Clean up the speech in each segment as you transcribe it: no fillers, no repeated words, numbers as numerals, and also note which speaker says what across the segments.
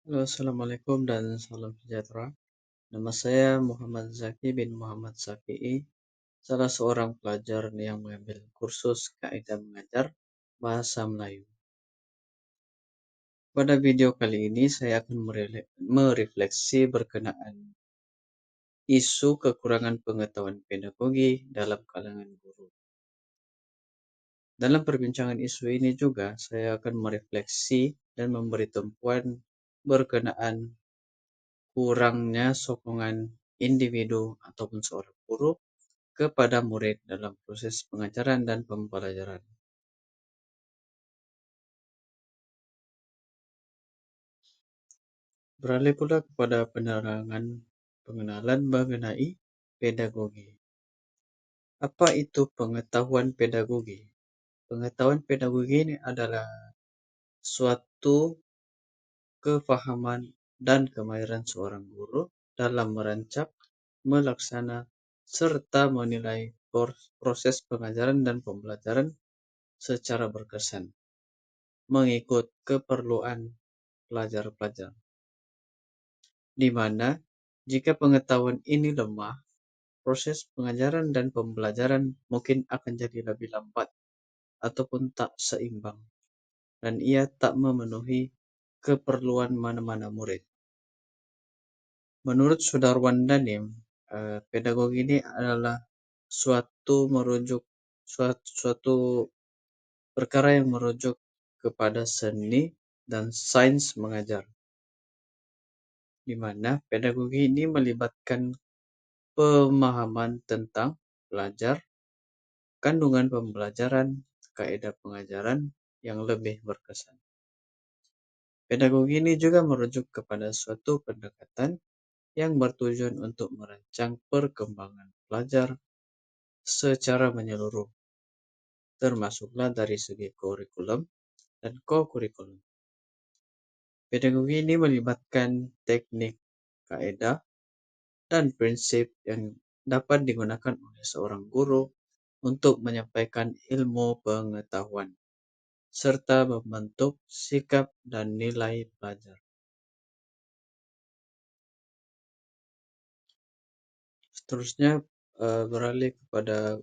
Speaker 1: Halo, Assalamualaikum dan salam sejahtera. Nama saya Muhammad Zaki bin Muhammad Safi'i, salah seorang pelajar yang mengambil kursus Kaidah Mengajar Bahasa Melayu. Pada video kali ini, saya akan merefleksi berkenaan isu kekurangan pengetahuan pedagogi dalam kalangan guru. Dalam perbincangan isu ini juga, saya akan merefleksi dan memberi tumpuan berkenaan kurangnya sokongan individu ataupun seorang guru kepada murid dalam proses pengajaran dan pembelajaran. Beralih pula kepada pengenalan mengenai pedagogi. Apa itu pengetahuan pedagogi? Pengetahuan pedagogi ini adalah suatu kefahaman dan kemahiran seorang guru dalam merancang, melaksanakan, serta menilai proses pengajaran dan pembelajaran secara berkesan, mengikut keperluan pelajar-pelajar. Di mana jika pengetahuan ini lemah, proses pengajaran dan pembelajaran mungkin akan jadi lebih lambat ataupun tak seimbang, dan ia tak memenuhi keperluan mana-mana murid. Menurut Sudarwan Danim, pedagogi ini adalah suatu perkara yang merujuk kepada seni dan sains mengajar, di mana pedagogi ini melibatkan pemahaman tentang pelajar, kandungan pembelajaran, kaidah pengajaran yang lebih berkesan. Pedagogi ini juga merujuk kepada suatu pendekatan yang bertujuan untuk merancang perkembangan pelajar secara menyeluruh, termasuklah dari segi kurikulum dan ko-kurikulum. Pedagogi ini melibatkan teknik, kaidah, dan prinsip yang dapat digunakan oleh seorang guru untuk menyampaikan ilmu pengetahuan, serta membentuk sikap dan nilai pelajar. Seterusnya, beralih kepada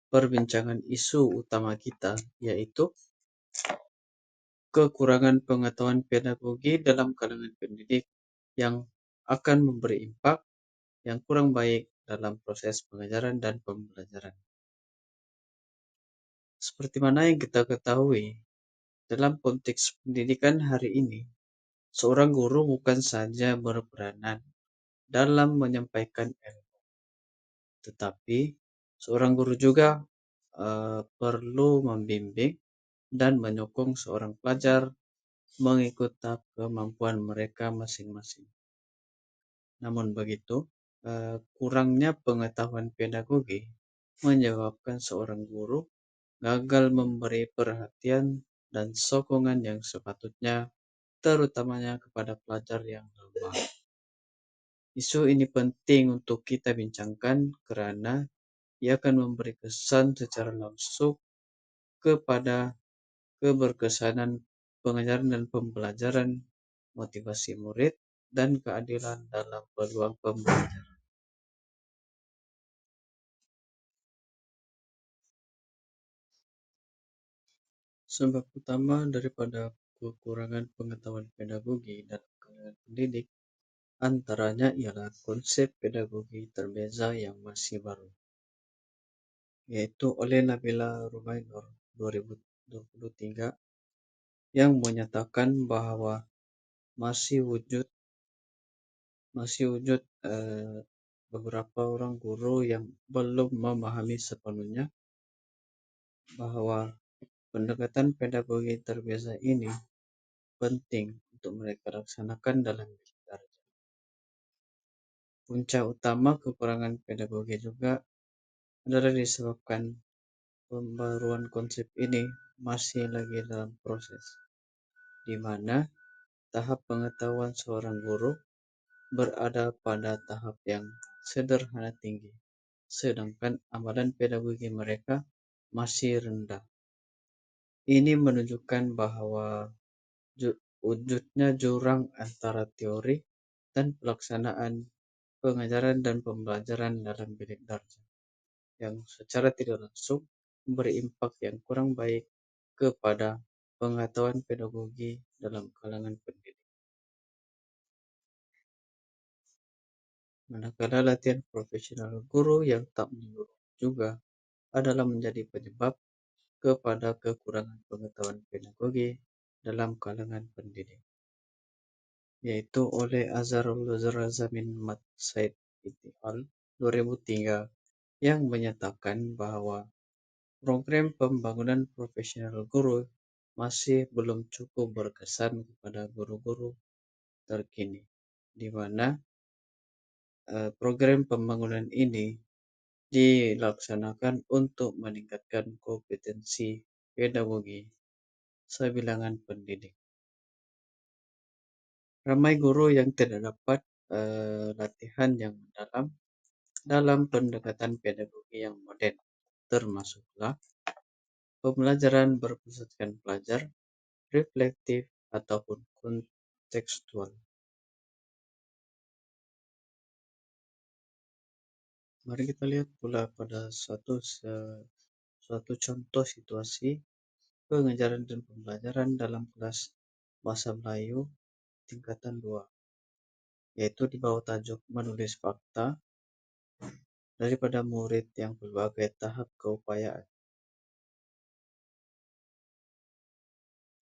Speaker 1: perbincangan isu utama kita, yaitu kekurangan pengetahuan pedagogi dalam kalangan pendidik yang akan memberi impak yang kurang baik dalam proses pengajaran dan pembelajaran. Seperti mana yang kita ketahui, dalam konteks pendidikan hari ini, seorang guru bukan saja berperanan dalam menyampaikan ilmu, tetapi seorang guru juga perlu membimbing dan menyokong seorang pelajar mengikut tahap kemampuan mereka masing-masing. Namun begitu, kurangnya pengetahuan pedagogi menyebabkan seorang guru gagal memberi perhatian dan sokongan yang sepatutnya, terutamanya kepada pelajar yang lemah. Isu ini penting untuk kita bincangkan karena ia akan memberi kesan secara langsung kepada keberkesanan pengajaran dan pembelajaran, motivasi murid, dan keadilan dalam peluang pembelajaran. Sebab utama daripada kekurangan pengetahuan pedagogi dalam kalangan pendidik antaranya ialah konsep pedagogi terbeza yang masih baru, yaitu oleh Nabila Rumainur 2023, yang menyatakan bahwa masih wujud beberapa orang guru yang belum memahami sepenuhnya bahwa pendekatan pedagogi terbeza ini penting untuk mereka laksanakan dalam belajar. Punca utama kekurangan pedagogi juga adalah disebabkan pembaruan konsep ini masih lagi dalam proses, di mana tahap pengetahuan seorang guru berada pada tahap yang sederhana tinggi, sedangkan amalan pedagogi mereka masih rendah. Ini menunjukkan bahwa wujudnya jurang antara teori dan pelaksanaan pengajaran dan pembelajaran dalam bidik darjah, yang secara tidak langsung memberi impak yang kurang baik kepada pengetahuan pedagogi dalam kalangan pendidik. Manakala latihan profesional guru yang tak menyeluruh juga adalah menjadi penyebab kepada kekurangan pengetahuan pedagogi dalam kalangan pendidik, yaitu oleh Azharul Zamin Mat Said et al. 2003 yang menyatakan bahwa program pembangunan profesional guru masih belum cukup berkesan kepada guru-guru terkini, di mana program pembangunan ini dilaksanakan untuk meningkatkan kompetensi pedagogi sebilangan pendidik. Ramai guru yang tidak dapat latihan yang mendalam dalam pendekatan pedagogi yang modern, termasuklah pembelajaran berpusatkan pelajar, reflektif, ataupun kontekstual. Mari kita lihat pula pada suatu contoh situasi pengajaran dan pembelajaran dalam kelas bahasa Melayu tingkatan 2, yaitu di bawah tajuk menulis fakta daripada murid yang berbagai tahap keupayaan.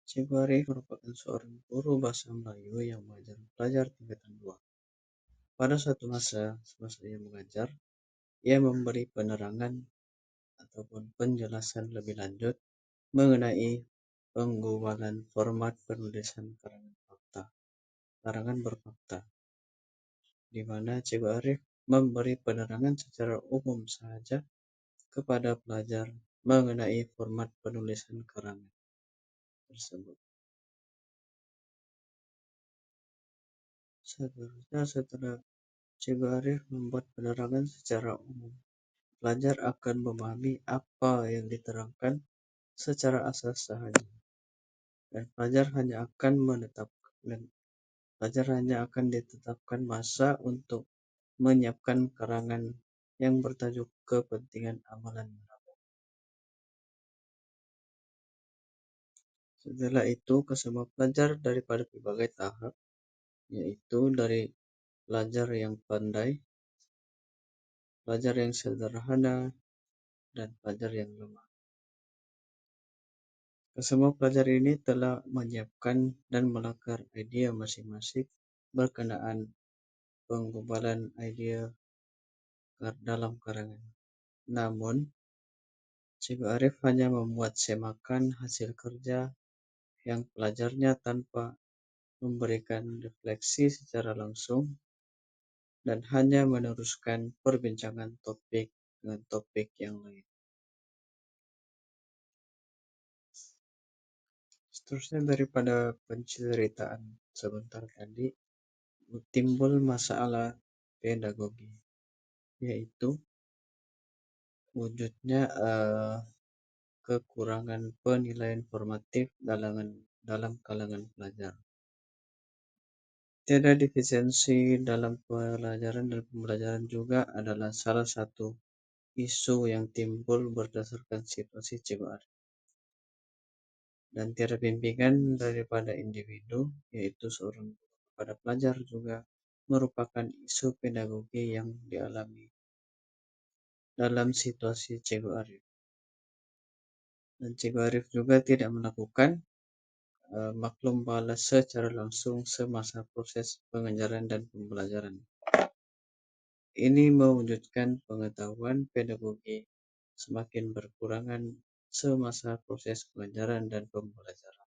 Speaker 1: Cikgu Arif merupakan seorang guru bahasa Melayu yang mengajar pelajar tingkatan 2. Pada suatu masa, semasa ia mengajar, ia memberi penerangan ataupun penjelasan lebih lanjut mengenai penggubalan format penulisan karangan berfakta, di mana Cikgu Arif memberi penerangan secara umum saja kepada pelajar mengenai format penulisan karangan tersebut. Setelah Cikgu Arif membuat penerangan secara umum, pelajar akan memahami apa yang diterangkan secara asas sahaja, dan pelajar hanya akan ditetapkan masa untuk menyiapkan karangan yang bertajuk kepentingan amalan menabung. Setelah itu, kesemua pelajar daripada berbagai tahap, yaitu dari pelajar yang pandai, pelajar yang sederhana, dan pelajar yang lemah. Kesemua pelajar ini telah menyiapkan dan melakar idea masing-masing berkenaan penggubalan idea dalam karangan. Namun, Cikgu Arif hanya membuat semakan hasil kerja yang pelajarnya tanpa memberikan refleksi secara langsung dan hanya meneruskan perbincangan topik dengan topik yang lain. Seterusnya, daripada penceritaan sebentar tadi, timbul masalah pedagogi, yaitu wujudnya kekurangan penilaian formatif dalam kalangan pelajar. Tiada defisiensi dalam pelajaran dan pembelajaran juga adalah salah satu isu yang timbul berdasarkan situasi Cikgu Arif. Dan tiada bimbingan daripada individu, yaitu seorang guru kepada pelajar, juga merupakan isu pedagogi yang dialami dalam situasi Cikgu Arif. Dan Cikgu Arif juga tidak melakukan maklum balas secara langsung semasa proses pengajaran dan pembelajaran. Ini mewujudkan pengetahuan pedagogi semakin berkurangan semasa proses pengajaran dan pembelajaran.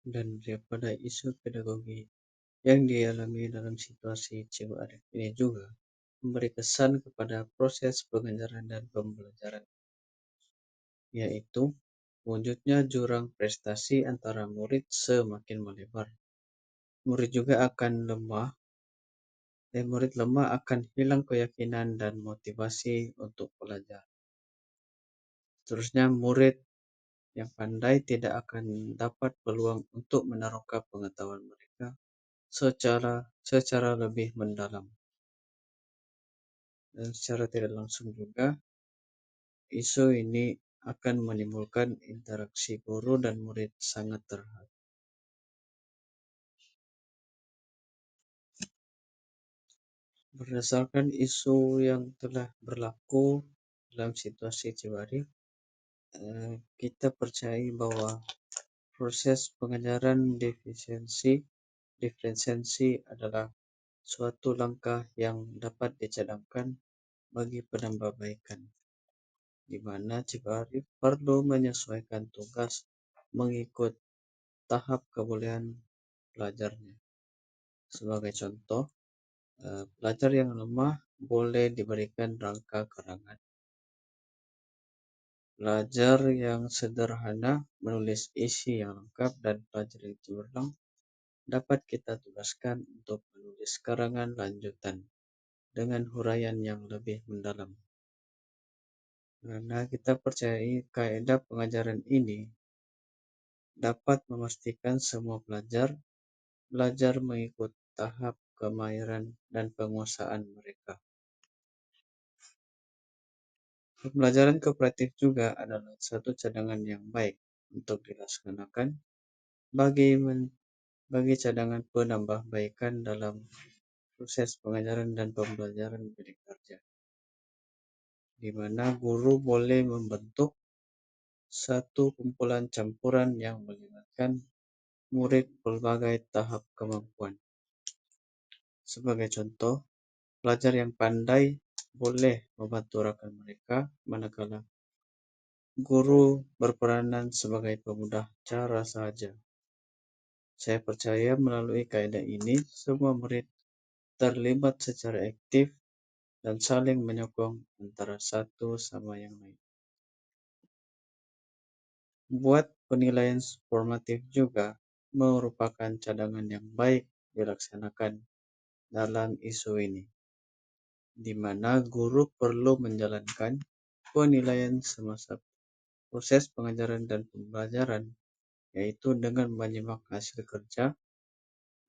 Speaker 1: Dan daripada isu pedagogi yang dialami dalam situasi Cikgu Arif ini juga memberi kesan kepada proses pengajaran dan pembelajaran, yaitu wujudnya jurang prestasi antara murid semakin melebar. Murid lemah akan hilang keyakinan dan motivasi untuk belajar. Seterusnya, murid Yang pandai tidak akan dapat peluang untuk menerangkan pengetahuan mereka secara lebih mendalam. Dan secara tidak langsung juga, isu ini akan menimbulkan interaksi guru dan murid sangat terhad. Berdasarkan isu yang telah berlaku dalam situasi Cibarif, kita percaya bahwa proses pengajaran diferensiasi adalah suatu langkah yang dapat dicadangkan bagi penambahbaikan, di mana Cibarif perlu menyesuaikan tugas mengikut tahap kebolehan pelajarnya. Sebagai contoh, pelajar yang lemah boleh diberikan rangka karangan. Pelajar yang sederhana menulis isi yang lengkap, dan pelajar yang cemerlang dapat kita tugaskan untuk menulis karangan lanjutan dengan huraian yang lebih mendalam. Karena kita percayai kaidah pengajaran ini dapat memastikan semua pelajar belajar mengikut tahap kemahiran dan penguasaan mereka. Pembelajaran kooperatif juga adalah satu cadangan yang baik untuk dilaksanakan bagi cadangan penambahbaikan dalam proses pengajaran dan pembelajaran bidik kerja, di mana guru boleh membentuk satu kumpulan campuran yang melibatkan murid berbagai tahap kemampuan. Sebagai contoh, pelajar yang pandai boleh membantu rekan mereka, manakala guru berperanan sebagai pemudah cara sahaja. Saya percaya melalui kaidah ini, semua murid terlibat secara aktif dan saling menyokong antara satu sama yang lain. Buat penilaian formatif juga merupakan cadangan yang baik dilaksanakan dalam isu ini, di mana guru perlu menjalankan penilaian semasa proses pengajaran dan pembelajaran, yaitu dengan menyimak hasil kerja,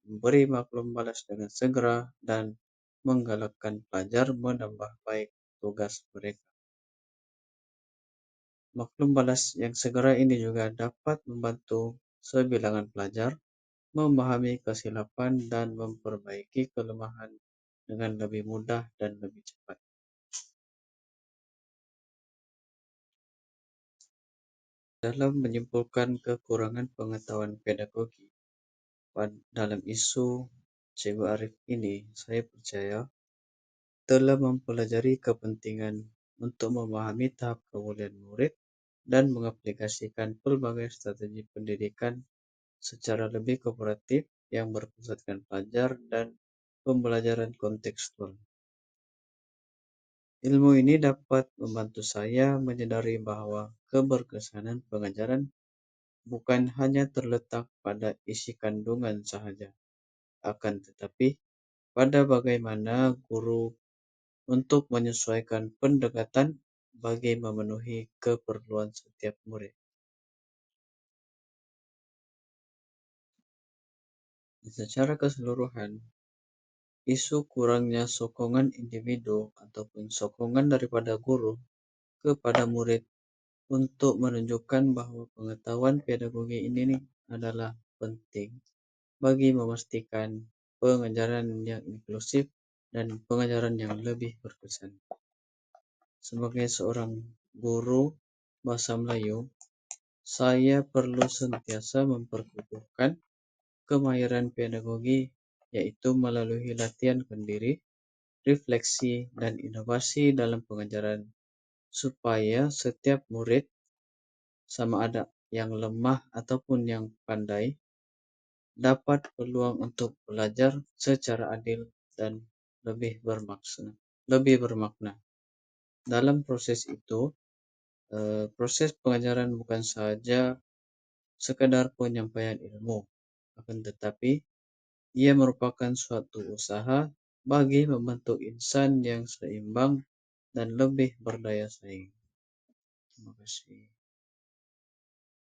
Speaker 1: memberi maklum balas dengan segera, dan menggalakkan pelajar menambah baik tugas mereka. Maklum balas yang segera ini juga dapat membantu sebilangan pelajar memahami kesilapan dan memperbaiki kelemahan dengan lebih mudah dan lebih cepat. Dalam menyimpulkan kekurangan pengetahuan pedagogi dalam isu Cikgu Arif ini, saya percaya telah mempelajari kepentingan untuk memahami tahap kebolehan murid dan mengaplikasikan pelbagai strategi pendidikan secara lebih kooperatif yang berpusatkan pelajar dan pembelajaran kontekstual. Ilmu ini dapat membantu saya menyadari bahwa keberkesanan pengajaran bukan hanya terletak pada isi kandungan sahaja, akan tetapi pada bagaimana guru untuk menyesuaikan pendekatan bagi memenuhi keperluan setiap murid. Secara keseluruhan, isu kurangnya sokongan individu ataupun sokongan daripada guru kepada murid untuk menunjukkan bahwa pengetahuan pedagogi ini adalah penting bagi memastikan pengajaran yang inklusif dan pengajaran yang lebih berkesan. Sebagai seorang guru bahasa Melayu, saya perlu sentiasa memperkukuhkan kemahiran pedagogi, yaitu melalui latihan pendiri, refleksi, dan inovasi dalam pengajaran, supaya setiap murid, sama ada yang lemah ataupun yang pandai, dapat peluang untuk belajar secara adil dan lebih bermakna. Dalam proses itu, proses pengajaran bukan sahaja sekadar penyampaian ilmu, akan tetapi ia merupakan suatu usaha bagi membentuk insan yang seimbang dan lebih berdaya saing. Terima kasih.